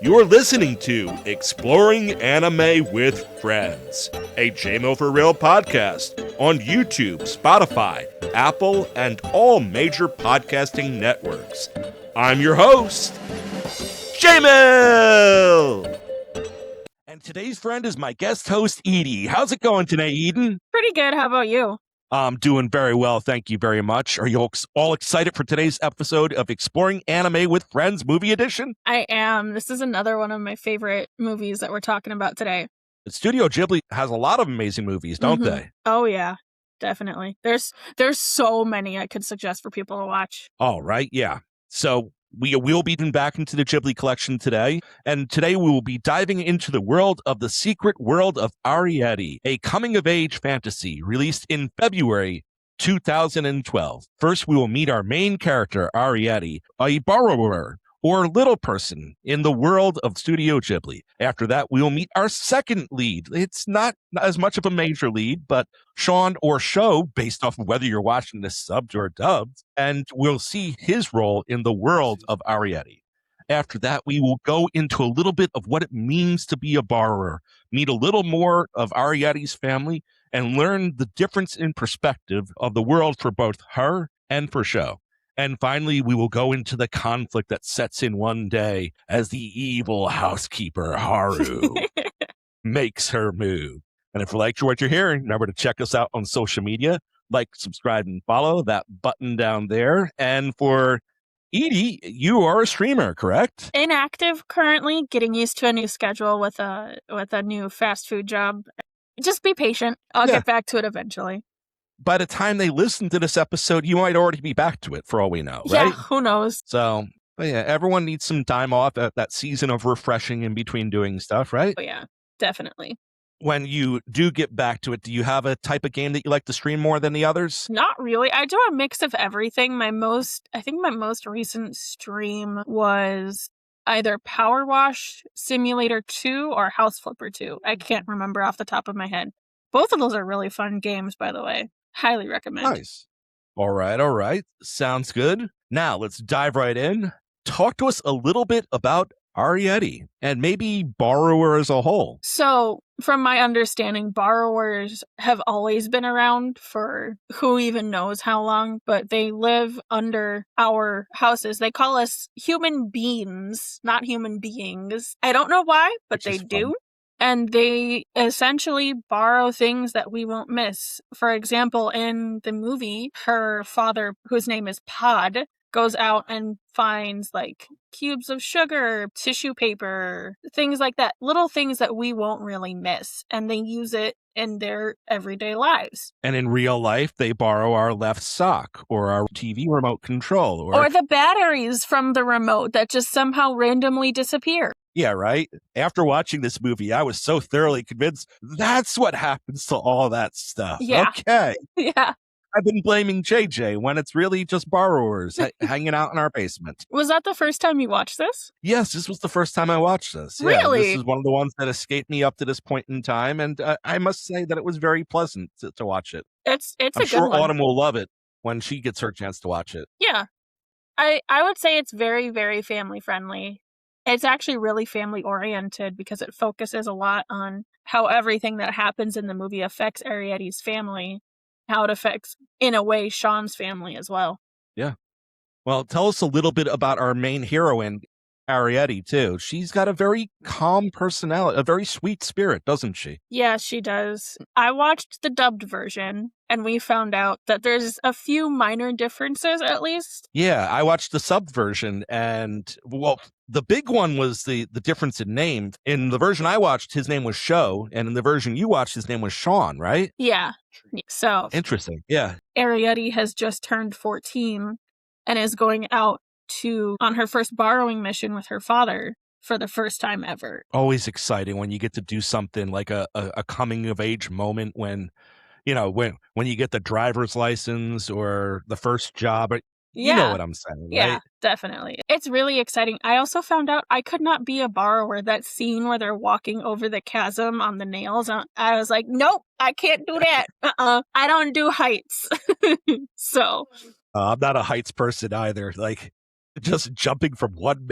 You're listening to Exploring Anime with Friends, a JMO for Real podcast on YouTube, Spotify, Apple, and all major podcasting networks. I'm your host, JMO! And today's friend is my guest host, Edy. How's it going today, Eden? Pretty good. How about you? I'm doing very well, thank you very much. Are you all excited for today's episode of Exploring Anime with Friends Movie Edition? I am. This is another one of my favorite movies that we're talking about today. Studio Ghibli has a lot of amazing movies, don't they? Oh, yeah. Definitely. There's so many I could suggest for people to watch. All right, yeah. So we will be back into the Ghibli collection today, and today we will be diving into the world of the Secret World of Arrietty, a coming-of-age fantasy released in February 2012. First, we will meet our main character, Arrietty, a borrower or little person in the world of Studio Ghibli. After that, we will meet our second lead. It's not as much of a major lead, but Sean or Sho, based off of whether you're watching this subbed or dubbed, and we'll see his role in the world of Arrietty. After that, we will go into a little bit of what it means to be a borrower, meet a little more of Arrietty's family, and learn the difference in perspective of the world for both her and for Sho. And finally, we will go into the conflict that sets in one day as the evil housekeeper, Haru, makes her move. And if you like what you're hearing, remember to check us out on social media. Like, subscribe, and follow that button down there. And for Edy, you are a streamer, correct? Inactive currently, getting used to a new schedule with a new fast food job. Just be patient. I'll get back to it eventually. By the time they listen to this episode, you might already be back to it for all we know, right? Yeah, who knows? So, yeah, everyone needs some time off at that season of refreshing in between doing stuff, right? Oh, yeah, definitely. When you do get back to it, do you have a type of game that you like to stream more than the others? Not really. I do a mix of everything. I think my most recent stream was either Power Wash Simulator 2 or House Flipper 2. I can't remember off the top of my head. Both of those are really fun games, by the way. Highly recommend. Nice. All right. Sounds good. Now, let's dive right in. Talk to us a little bit about Arrietty and maybe Borrower as a whole. So, from my understanding, borrowers have always been around for who even knows how long, but they live under our houses. They call us human beings, not human beings. I don't know why, but they do. And they essentially borrow things that we won't miss. For example, in the movie, her father, whose name is Pod, goes out and finds like cubes of sugar, tissue paper, things like that. Little things that we won't really miss. And they use it in their everyday lives. And in real life, they borrow our left sock or our TV remote control. Or the batteries from the remote that just somehow randomly disappear. Yeah, right? After watching this movie, I was so thoroughly convinced that's what happens to all that stuff. Yeah. Okay. Yeah. I've been blaming JJ when it's really just borrowers hanging out in our basement. Was that the first time you watched this? Yes, this was the first time I watched this. Really? Yeah, this is one of the ones that escaped me up to this point in time, and I must say that it was very pleasant to watch it. It's I'm a good sure one. Autumn will love it when she gets her chance to watch it. Yeah. I would say it's very, very family friendly. It's actually really family oriented because it focuses a lot on how everything that happens in the movie affects Arrietty's family, how it affects, in a way, Sean's family as well. Yeah. Well, tell us a little bit about our main heroine, Arrietty, too. She's got a very calm personality, a very sweet spirit, doesn't she? Yeah, she does. I watched the dubbed version, and we found out that there's a few minor differences, at least. Yeah, I watched the sub version, and, well, the big one was the difference in name. In the version I watched, his name was Sho, and in the version you watched, his name was Sean, right? Yeah. So Interesting, yeah. Arrietty has just turned 14 and is going out on her first borrowing mission with her father for the first time ever. Always exciting when you get to do something like a coming of age moment when, when you get the driver's license or the first job. You know what I'm saying, right? Yeah, definitely. It's really exciting. I also found out I could not be a borrower. That scene where they're walking over the chasm on the nails, I was like, nope, I can't do that. I don't do heights. So I'm not a heights person either. Like, just jumping from one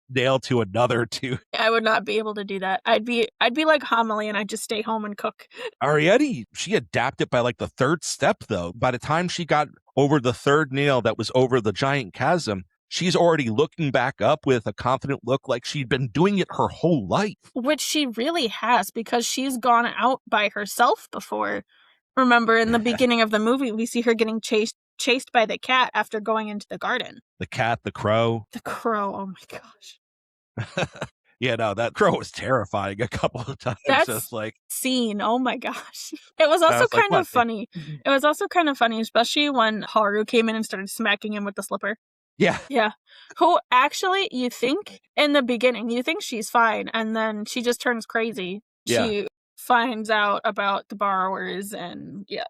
nail to another to I would not be able to do that. I'd be like Homily and I'd just stay home and cook. Arrietty, she adapted by like the third step, though. By the time she got over the third nail that was over the giant chasm, she's already looking back up with a confident look like she'd been doing it her whole life. Which she really has, because she's gone out by herself before. Remember, in the beginning of the movie, we see her getting chased by the cat after going into the garden. The cat, the crow. The crow, oh my gosh. Yeah, no, that crow was terrifying a couple of times. That's Just like scene, oh my gosh. It was I also was like, kind of what? funny. It was also kind of funny, especially when Haru came in and started smacking him with the slipper. Yeah. Yeah. Who actually, you think, in the beginning, you think she's fine, and then she just turns crazy. Yeah. She finds out about the borrowers, and yeah.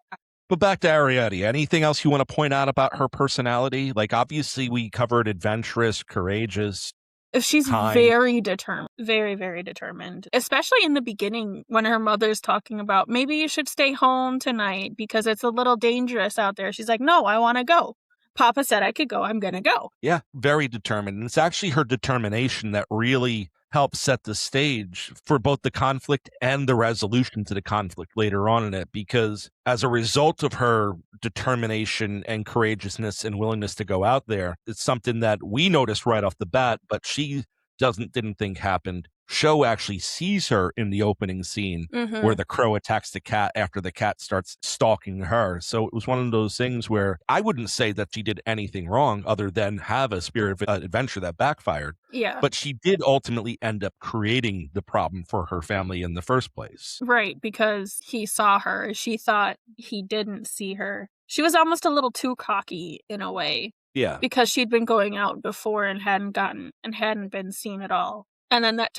But back to Arrietty. Anything else you want to point out about her personality? Like, obviously, we covered adventurous, courageous. She's kind. very determined. Very, very determined. Especially in the beginning when her mother's talking about, maybe you should stay home tonight because it's a little dangerous out there. She's like, no, I want to go. Papa said I could go. I'm going to go. Yeah, very determined. And it's actually her determination that really helps set the stage for both the conflict and the resolution to the conflict later on in it, because as a result of her determination and courageousness and willingness to go out there, it's something that we noticed right off the bat, but she didn't think happened. Sho actually sees her in the opening scene where the crow attacks the cat after the cat starts stalking her. So it was one of those things where I wouldn't say that she did anything wrong other than have a spirit of adventure that backfired. Yeah. But she did ultimately end up creating the problem for her family in the first place. Right, because he saw her. She thought he didn't see her. She was almost a little too cocky in a way. Yeah. Because she'd been going out before and hadn't been seen at all. And then that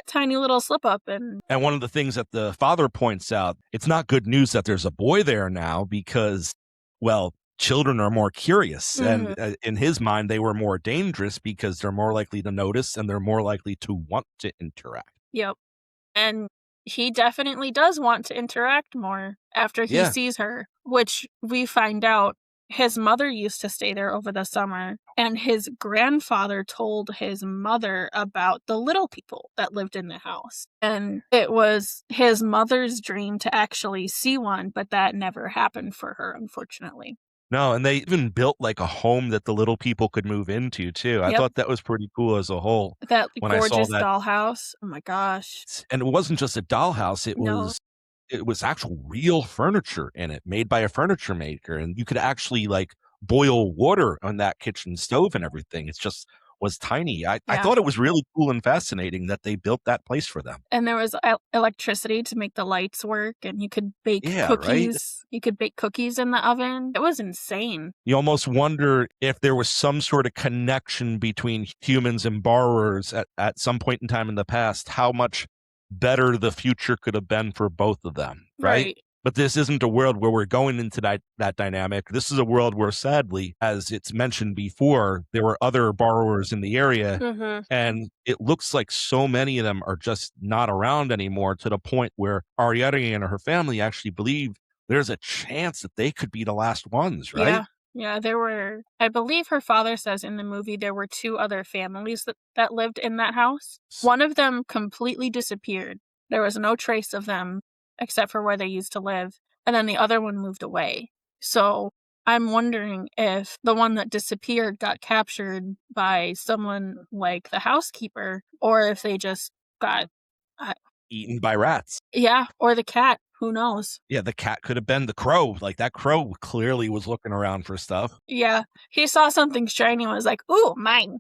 tiny little slip up. And one of the things that the father points out, it's not good news that there's a boy there now because, well, children are more curious. And in his mind, they were more dangerous because they're more likely to notice and they're more likely to want to interact. Yep. And he definitely does want to interact more after he sees her, which we find out his mother used to stay there over the summer, and his grandfather told his mother about the little people that lived in the house. And it was his mother's dream to actually see one, but that never happened for her, unfortunately. No, and they even built like a home that the little people could move into too. I thought that was pretty cool as a whole. That when gorgeous I saw that dollhouse. Oh my gosh. And it wasn't just a dollhouse, it was actual real furniture in it, made by a furniture maker. And you could actually like boil water on that kitchen stove and everything. It just was tiny. I thought it was really cool and fascinating that they built that place for them. And there was electricity to make the lights work, and you could bake cookies. Right? You could bake cookies in the oven. It was insane. You almost wonder if there was some sort of connection between humans and borrowers at some point in time in the past, how much better the future could have been for both of them, right? But this isn't a world where we're going into that dynamic. This is a world where, sadly, as it's mentioned before, there were other borrowers in the area, and it looks like so many of them are just not around anymore, to the point where Arrietty and her family actually believe there's a chance that they could be the last ones, right? Yeah, there were, I believe her father says in the movie, there were 2 other families that lived in that house. One of them completely disappeared. There was no trace of them except for where they used to live. And then the other one moved away. So I'm wondering if the one that disappeared got captured by someone like the housekeeper, or if they just got eaten by rats. Yeah, or the cat. Who knows? Yeah, the cat could have been the crow. Like, that crow clearly was looking around for stuff. Yeah, he saw something shiny and was like, ooh, mine.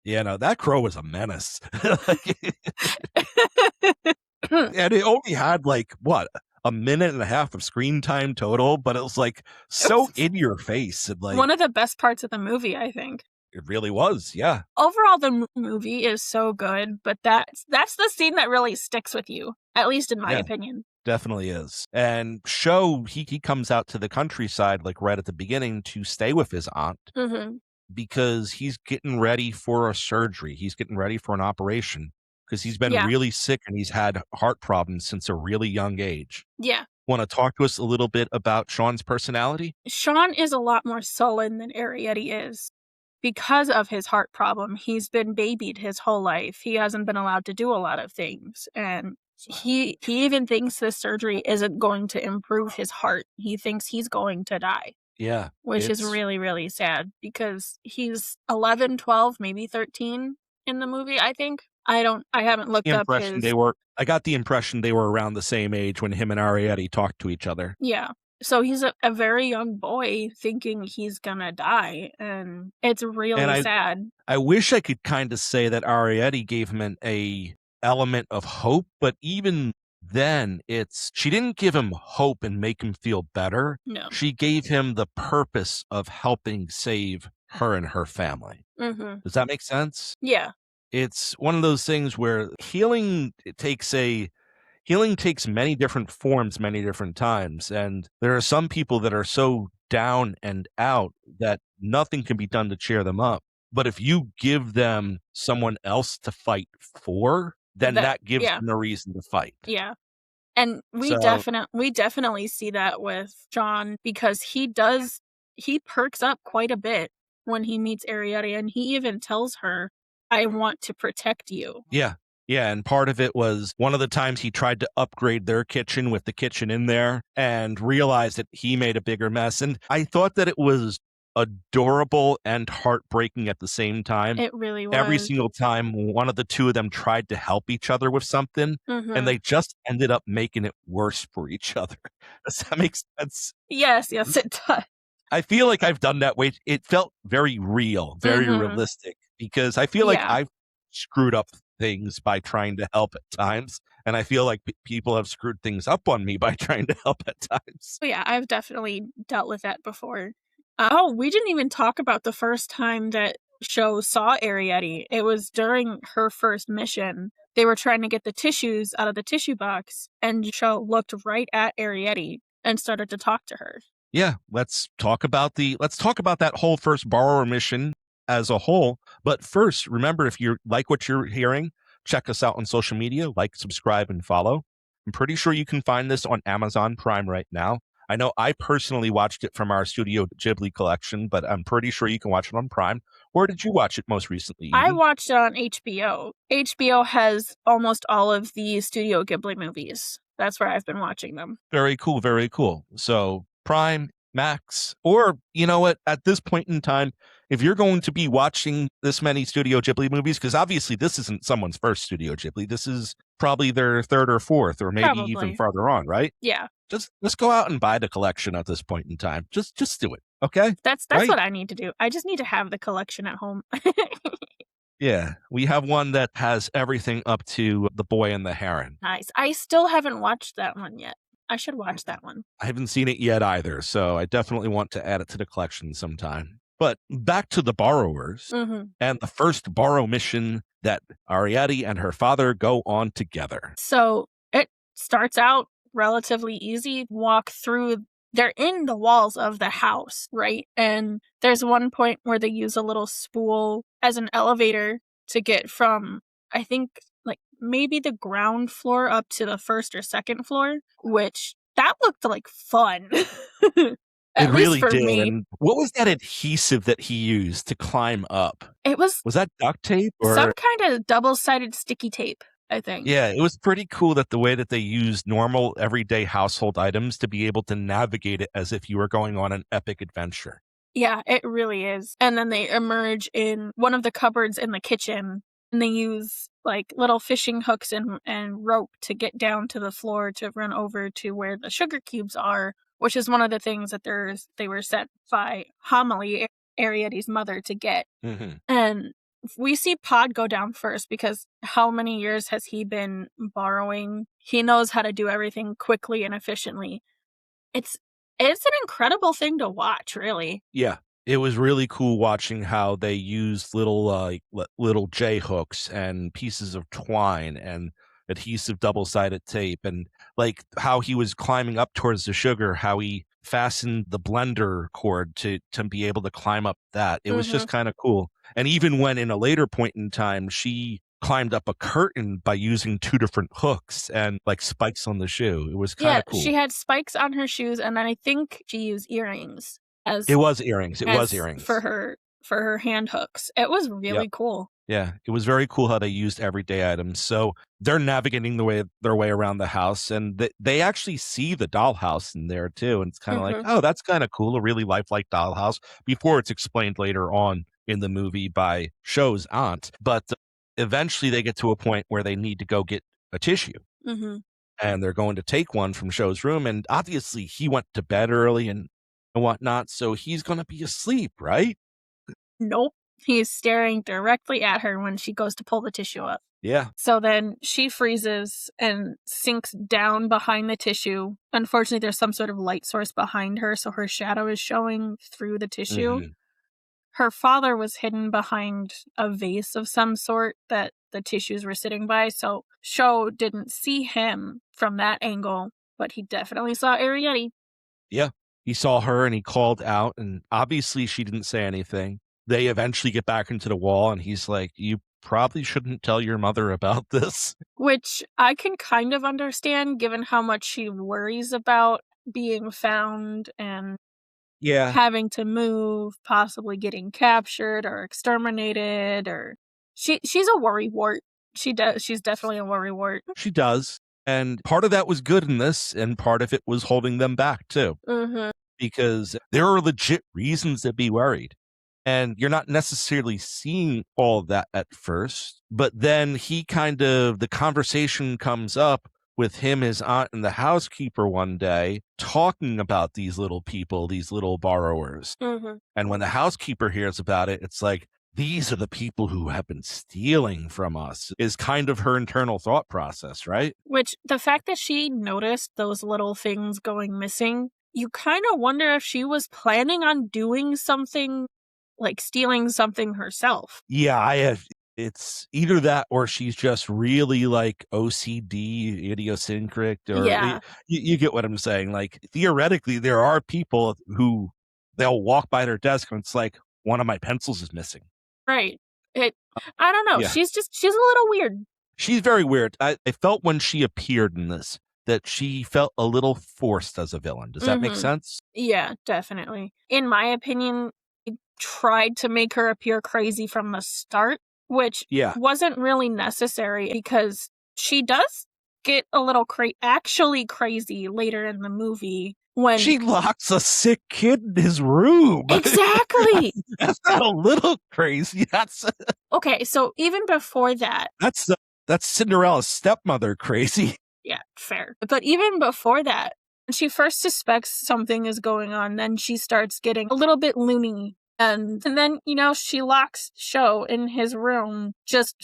Yeah, no, that crow was a menace. And it only had, like, what, a minute and a half of screen time total, but it was, like, so in your face. And, like, one of the best parts of the movie, I think. It really was, yeah. Overall, the movie is so good, but that's the scene that really sticks with you, at least in my opinion. Definitely is. And Sho, he comes out to the countryside, like, right at the beginning to stay with his aunt because he's getting ready for a surgery. He's getting ready for an operation because he's been really sick and he's had heart problems since a really young age. Yeah. Want to talk to us a little bit about Sean's personality? Sean is a lot more sullen than Arrietty is. Because of his heart problem, he's been babied his whole life. He hasn't been allowed to do a lot of things. And he even thinks this surgery isn't going to improve his heart. He thinks he's going to die. Yeah. Which is really, really sad because he's 11, 12, maybe 13 in the movie, I think. I haven't looked up his... I got the impression they were around the same age when him and Arrietty talked to each other. Yeah. So he's a very young boy thinking he's gonna die, and it's really sad. I wish I could kind of say that Arrietty gave him a element of hope, but even then she didn't give him hope and make him feel better. No. She gave him the purpose of helping save her and her family. Mm-hmm. Does that make sense? Yeah. It's one of those things where healing takes many different forms, many different times. And there are some people that are so down and out that nothing can be done to cheer them up. But if you give them someone else to fight for, then that gives them a reason to fight. Yeah. And we definitely see that with John, because he perks up quite a bit when he meets Arrietty, and he even tells her, I want to protect you. Yeah. Yeah, and part of it was one of the times he tried to upgrade their kitchen with the kitchen in there and realized that he made a bigger mess. And I thought that it was adorable and heartbreaking at the same time. It really was. Every single time one of the two of them tried to help each other with something, and they just ended up making it worse for each other. Does that make sense? Yes, it does. I feel like I've done that way. It felt very real, very realistic, because I feel like I've screwed up things by trying to help at times, and I feel like people have screwed things up on me by trying to help at times. Yeah, I've definitely dealt with that before. We didn't even talk about the first time that Sho saw Arrietty. It was during her first mission. They were trying to get the tissues out of the tissue box, and Sho looked right at Arrietty and started to talk to her. Yeah, let's talk about that whole first borrower mission as a whole. But first, remember, if you like what you're hearing, check us out on social media, like, subscribe, and follow. I'm pretty sure you can find this on Amazon Prime right now. I know I personally watched it from our Studio Ghibli collection, but I'm pretty sure you can watch it on Prime. Where did you watch it most recently, Edy? I watched it on HBO. HBO has almost all of the Studio Ghibli movies. That's where I've been watching them. Very cool, very cool. So Prime, Max, or you know what, at this point in time, if you're going to be watching this many Studio Ghibli movies, because obviously this isn't someone's first Studio Ghibli, this is probably their third or fourth, or maybe even farther on, right? Yeah. Just go out and buy the collection at this point in time. Just do it, okay? That's right? What I need to do. I just need to have the collection at home. Yeah, we have one that has everything up to The Boy and the Heron. Nice. I still haven't watched that one yet. I should watch that one. I haven't seen it yet either, so I definitely want to add it to the collection sometime. But back to the borrowers and the first borrow mission that Arrietty and her father go on together. So it starts out relatively easy. Walk through, they're in the walls of the house, right? And there's one point where they use a little spool as an elevator to get from, I think, like maybe the ground floor up to the first or second floor, which that looked like fun. It really did. Me. And what was that adhesive that he used to climb up? Was that duct tape or some kind of double-sided sticky tape, I think. Yeah, it was pretty cool that the way that they used normal everyday household items to be able to navigate it as if you were going on an epic adventure. Yeah, it really is. And then they emerge in one of the cupboards in the kitchen, and they use like little fishing hooks and rope to get down to the floor to run over to where the sugar cubes are, which is one of the things that they were sent by Homily, Arrietty's mother, to get. And we see Pod go down first because how many years has he been borrowing? He knows how to do everything quickly and efficiently. It's an incredible thing to watch, really. Yeah. It was really cool watching how they used little J hooks and pieces of twine and adhesive double-sided tape, and like how he was climbing up towards the sugar, how he fastened the blender cord to be able to climb up that. It was just kind of cool. And even when in a later point in time, she climbed up a curtain by using 2 different hooks and like spikes on the shoe. It was kind Yeah, of cool. she had spikes on her shoes, and then I think she used earrings It was earrings. It was as earrings. for her hand hooks. It was really cool. Yeah, it was very cool how they used everyday items. So they're navigating their way around the house, and they actually see the dollhouse in there too. And it's kind of like, oh, that's kind of cool, a really lifelike dollhouse. Before it's explained later on in the movie by Show's aunt, but eventually they get to a point where they need to go get a tissue, and they're going to take one from Show's room. And obviously, he went to bed early and whatnot, so he's going to be asleep, right? Nope. He's staring directly at her when she goes to pull the tissue up. Yeah. So then she freezes and sinks down behind the tissue. Unfortunately, there's some sort of light source behind her, so her shadow is showing through the tissue. Her father was hidden behind a vase of some sort that the tissues were sitting by, so Show didn't see him from that angle, but he definitely saw Arrietty. Yeah. He saw her and he called out, and obviously she didn't say anything. They eventually get back into the wall, and he's like, you probably shouldn't tell your mother about this. Which I can kind of understand, given how much she worries about being found and having to move, possibly getting captured or exterminated, or she's a worrywart. She's definitely a worrywart. She does. And part of that was good in this, and part of it was holding them back too. Because there are legit reasons to be worried. And you're not necessarily seeing all of that at first, but then the conversation comes up with him, his aunt, and the housekeeper one day talking about these little people, these little borrowers. And when the housekeeper hears about it, it's like, these are the people who have been stealing from us, is kind of her internal thought process, right? Which, the fact that she noticed those little things going missing, you kind of wonder if she was planning on doing something, like stealing something herself. Yeah, it's either that or she's just really like OCD, idiosyncratic, or you get what I'm saying. Like, theoretically, there are people who they'll walk by their desk and it's like, one of my pencils is missing. Right. I don't know. Yeah. She's a little weird. She's very weird. I felt when she appeared in this that she felt a little forced as a villain. Does that make sense? Yeah, definitely. In my opinion, tried to make her appear crazy from the start, which wasn't really necessary because she does get a little actually crazy later in the movie when she locks a sick kid in his room. Exactly. That's not a little crazy. That's okay. So even before that, that's Cinderella's stepmother crazy. Yeah, fair. But even before that, when she first suspects something is going on, then she starts getting a little bit loony. And then, she locks Show in his room just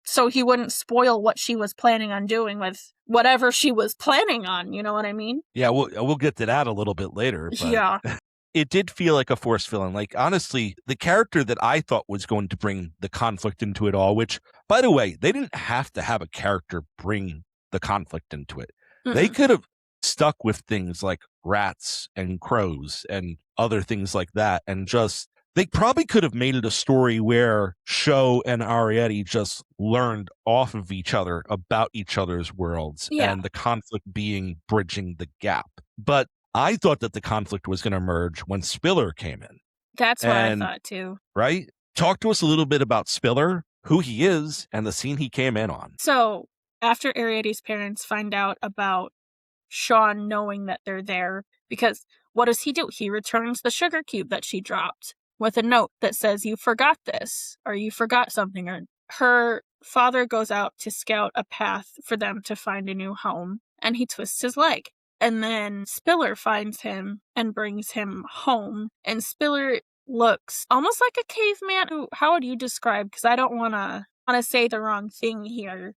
so he wouldn't spoil what she was planning on doing with whatever she was planning on. You know what I mean? Yeah, we'll get to that a little bit later. But yeah. It did feel like a forced villain. Like, honestly, the character that I thought was going to bring the conflict into it all, which, by the way, they didn't have to have a character bring the conflict into it. They could have stuck with things like rats and crows and other things like that, and they probably could have made it a story where Show and Arrietty just learned off of each other about each other's worlds, and the conflict being bridging the gap. But I thought that the conflict was going to emerge when Spiller came in. That's what I thought too. Right? Talk to us a little bit about Spiller, who he is, and the scene he came in on. So, after Arrietty's parents find out about Sean knowing that they're there, because what does he do? He returns the sugar cube that she dropped with a note that says, you forgot this, or you forgot something, or her father goes out to scout a path for them to find a new home, and he twists his leg. And then Spiller finds him and brings him home, and Spiller looks almost like a caveman. How would you describe? Because I don't want to say the wrong thing here.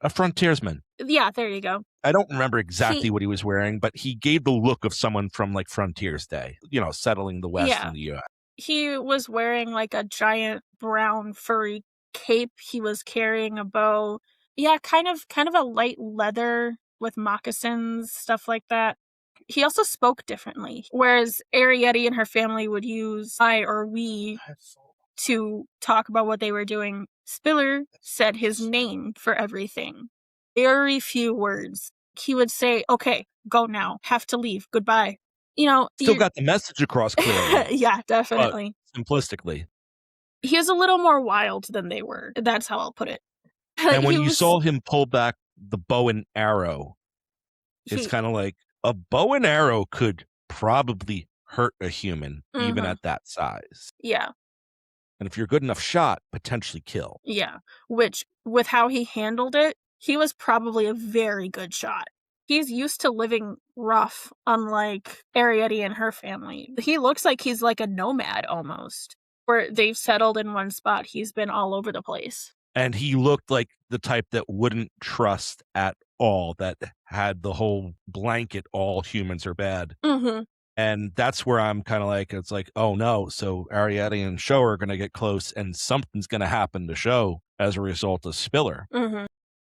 A frontiersman. Yeah, there you go. I don't remember exactly what he was wearing, but he gave the look of someone from like Frontier's Day, settling the West in the U.S. He was wearing like a giant brown furry cape. He was carrying a bow. Yeah, kind of a light leather with moccasins, stuff like that. He also spoke differently, whereas Arrietty and her family would use I or we to talk about what they were doing. Spiller said his name for everything. Very few words. He would say, okay, go now. Have to leave. Goodbye. Still got the message across clearly. Yeah, But definitely. simplistically. He was a little more wild than they were. That's how I'll put it. And when He you was- saw him pull back the bow and arrow, it's he- kind of like a bow and arrow could probably hurt a human, even Mhm. at that size. Yeah, And if you're a good enough shot, potentially kill. yeah. Which, with how he handled it, he was probably a very good shot. He's used to living rough, unlike Arrietty and her family. He looks like he's like a nomad almost, where they've settled in one spot. He's been all over the place. And he looked like the type that wouldn't trust at all, that had the whole blanket, all humans are bad. Mm-hmm. And that's where I'm kind of like, it's like, oh no, so Arrietty and Sho are going to get close and something's going to happen to Sho as a result of Spiller. Mm-hmm.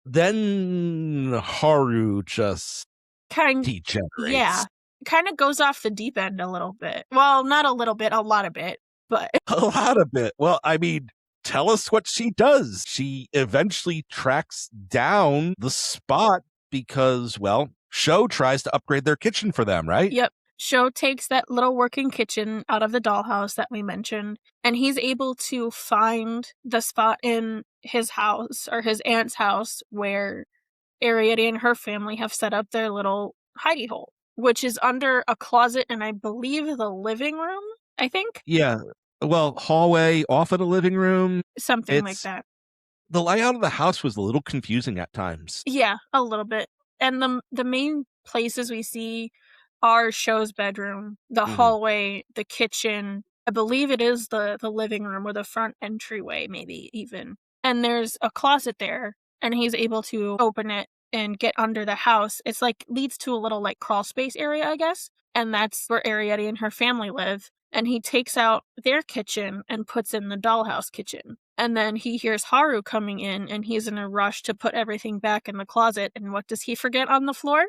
Then Haru just degenerates. Yeah, kind of goes off the deep end a little bit. Well, not a little bit, a lot of it, but A lot of it. Well, I mean, tell us what she does. She eventually tracks down the spot because, well, Sho tries to upgrade their kitchen for them, right? Yep. Sho takes that little working kitchen out of the dollhouse that we mentioned, and he's able to find the spot in his house, or his aunt's house, where Arrietty and her family have set up their little hidey hole, which is under a closet and I believe the living room, I think? Yeah. Well, hallway off of the living room. Something like It's- that. The layout of the house was a little confusing at times. Yeah, a little bit. And the main places we see are Sho's bedroom, the Mhm. hallway, the kitchen. I believe it is the living room or the front entryway, maybe even. And there's a closet there, and he's able to open it and get under the house. It's like leads to a little like crawl space area, I guess. And that's where Arrietty and her family live. And he takes out their kitchen and puts in the dollhouse kitchen. And then he hears Haru coming in, and he's in a rush to put everything back in the closet. And what does he forget on the floor?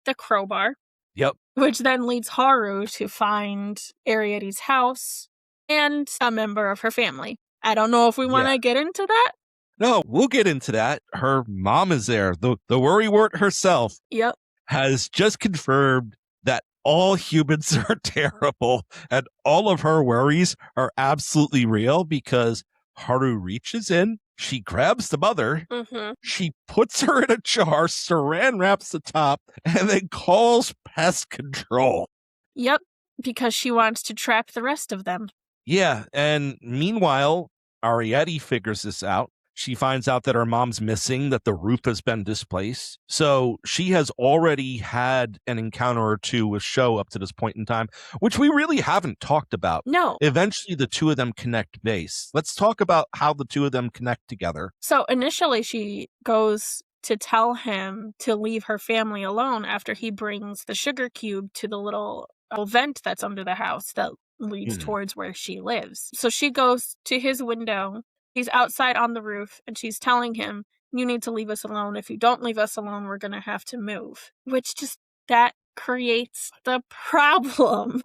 The crowbar. Yep. Which then leads Haru to find Arrietty's house and a member of her family. I don't know if we want to get into that. No, we'll get into that. Her mom is there. The worrywart herself Yep. has just confirmed that all humans are terrible and all of her worries are absolutely real because Haru reaches in, she grabs the mother, Mm-hmm. she puts her in a jar, saran wraps the top, and then calls pest control. Yep. Because she wants to trap the rest of them. Yeah, and meanwhile, Arrietty figures this out. She finds out that her mom's missing, that the roof has been displaced. So she has already had an encounter or two with Sho up to this point in time, which we really haven't talked about. No. Eventually, the two of them connect base. Let's talk about how the two of them connect together. So initially she goes to tell him to leave her family alone after he brings the sugar cube to the little vent that's under the house that leads towards where she lives. So she goes to his window. He's outside on the roof, and she's telling him, you need to leave us alone. If you don't leave us alone, we're going to have to move. Which just, that creates the problem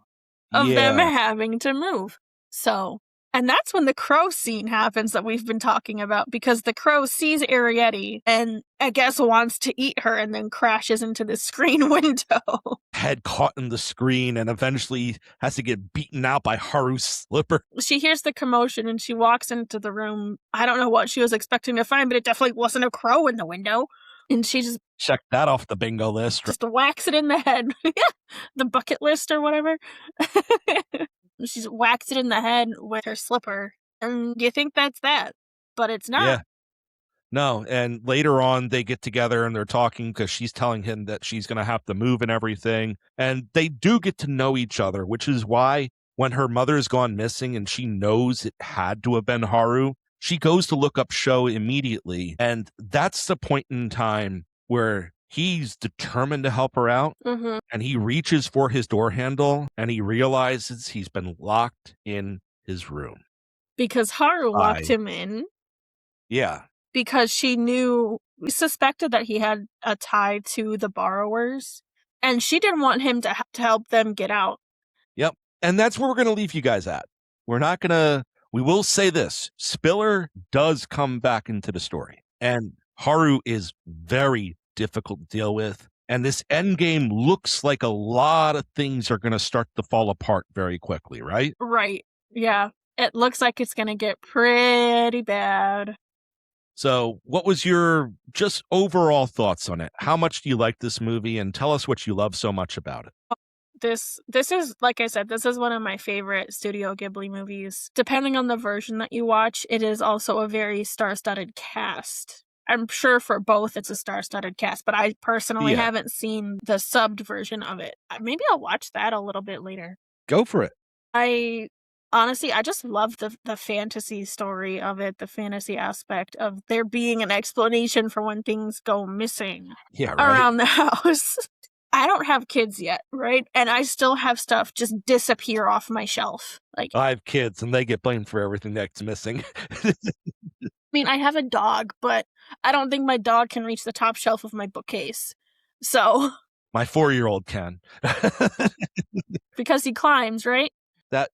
of them having to move. So, and that's when the crow scene happens that we've been talking about, because the crow sees Arrietty and I guess wants to eat her and then crashes into the screen window. Head caught in the screen and eventually has to get beaten out by Haru's slipper. She hears the commotion and she walks into the room. I don't know what she was expecting to find, but it definitely wasn't a crow in the window. And she just Check that off the bingo list. just whacks it in the head. The bucket list or whatever. She whacks it in the head with her slipper. And you think that's that, but it's not. Yeah. No, and later on they get together and they're talking because she's telling him that she's going to have to move and everything. And they do get to know each other, which is why when her mother's gone missing and she knows it had to have been Haru, she goes to look up Sho immediately. And that's the point in time where he's determined to help her out. Mm-hmm. And he reaches for his door handle and he realizes he's been locked in his room. Because Haru locked him in. Yeah. Because she suspected that he had a tie to the borrowers. And she didn't want him to help them get out. Yep. And that's where we're going to leave you guys at. We're not going to We will say this, Spiller does come back into the story, and Haru is very difficult to deal with. And this end game looks like a lot of things are going to start to fall apart very quickly, right? Right. Yeah. It looks like it's going to get pretty bad. So what was your just overall thoughts on it? How much do you like this movie? And tell us what you love so much about it. This is, like I said, this is one of my favorite Studio Ghibli movies. Depending on the version that you watch, it is also a very star-studded cast. I'm sure for both it's a star-studded cast, but I personally haven't seen the subbed version of it. Maybe I'll watch that a little bit later. Go for it. I honestly just love the fantasy story of it, the fantasy aspect of there being an explanation for when things go missing around the house. I don't have kids yet, right? And I still have stuff just disappear off my shelf. Like, I have kids and they get blamed for everything that's missing. I mean, I have a dog, but I don't think my dog can reach the top shelf of my bookcase. So my 4-year-old can. Because he climbs, right? That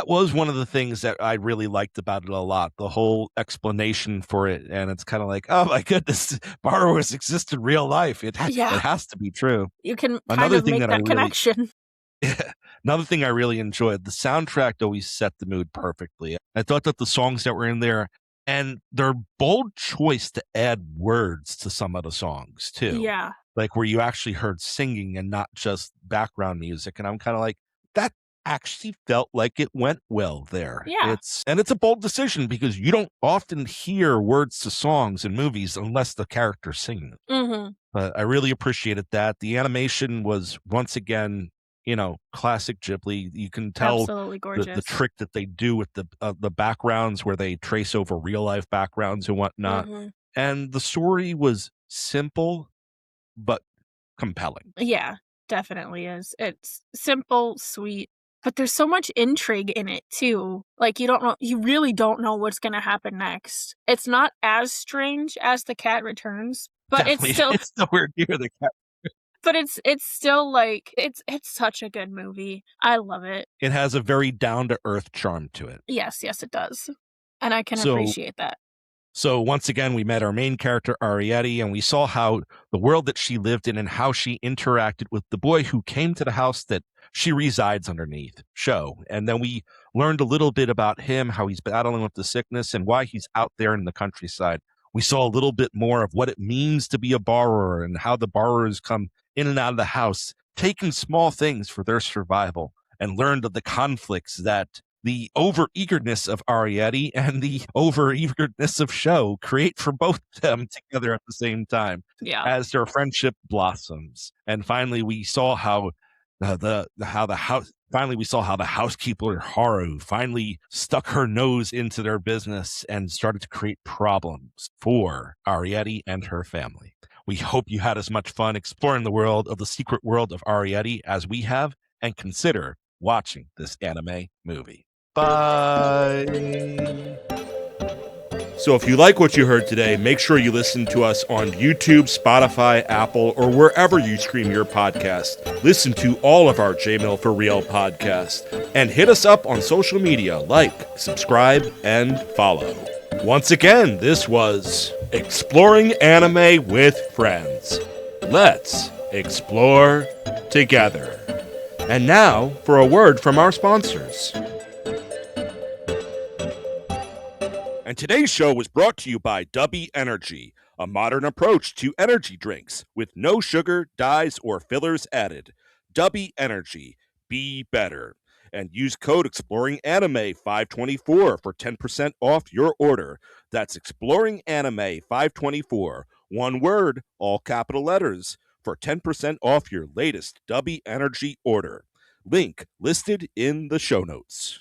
was one of the things that I really liked about it a lot, the whole explanation for it. And it's kind of like, oh my goodness, borrowers exist in real life. It has to be true. You can kind of make that connection. Another thing I really enjoyed, the soundtrack always set the mood perfectly. I thought that the songs that were in there, and their bold choice to add words to some of the songs too. Yeah. Like where you actually heard singing and not just background music. And I'm kind of like, that actually felt like it went well there. Yeah. It's a bold decision because you don't often hear words to songs in movies unless the character's singing it. Mm-hmm. But I really appreciated that. The animation was, once again, classic Ghibli. You can tell absolutely gorgeous. The trick that they do with the backgrounds where they trace over real life backgrounds and whatnot. Mm-hmm. And the story was simple, but compelling. Yeah, definitely is. It's simple, sweet, but there's so much intrigue in it too. Like you really don't know what's going to happen next. It's not as strange as The Cat Returns, but definitely. It's nowhere near The Cat. But it's still like it's such a good movie. I love it. It has a very down to earth charm to it. Yes, it does. And I can appreciate that. So once again, we met our main character, Arrietty, and we saw how the world that she lived in and how she interacted with the boy who came to the house that she resides underneath, Sho. And then we learned a little bit about him, how he's battling with the sickness and why he's out there in the countryside. We saw a little bit more of what it means to be a borrower and how the borrowers come in and out of the house, taking small things for their survival, and learned of the conflicts that the over-eagerness of Arrietty and the over-eagerness of Sho create for both of them together at the same time as their friendship blossoms. And finally, we saw how the housekeeper Haru finally stuck her nose into their business and started to create problems for Arrietty and her family. We hope you had as much fun exploring the world of the Secret World of Arrietty as we have, and consider watching this anime movie. Bye. So if you like what you heard today, make sure you listen to us on YouTube, Spotify, Apple, or wherever you stream your podcast. Listen to all of our J-Mill for Real podcasts. And hit us up on social media, like, subscribe, and follow. Once again, this was Exploring Anime with Friends. Let's explore together. And now for a word from our sponsors. And today's show was brought to you by Dubby Energy, a modern approach to energy drinks with no sugar, dyes, or fillers added. Dubby Energy, be better. And use code EXPLORINGANIME524 for 10% off your order. That's EXPLORINGANIME524, one word, all capital letters, for 10% off your latest Dubby Energy order. Link listed in the show notes.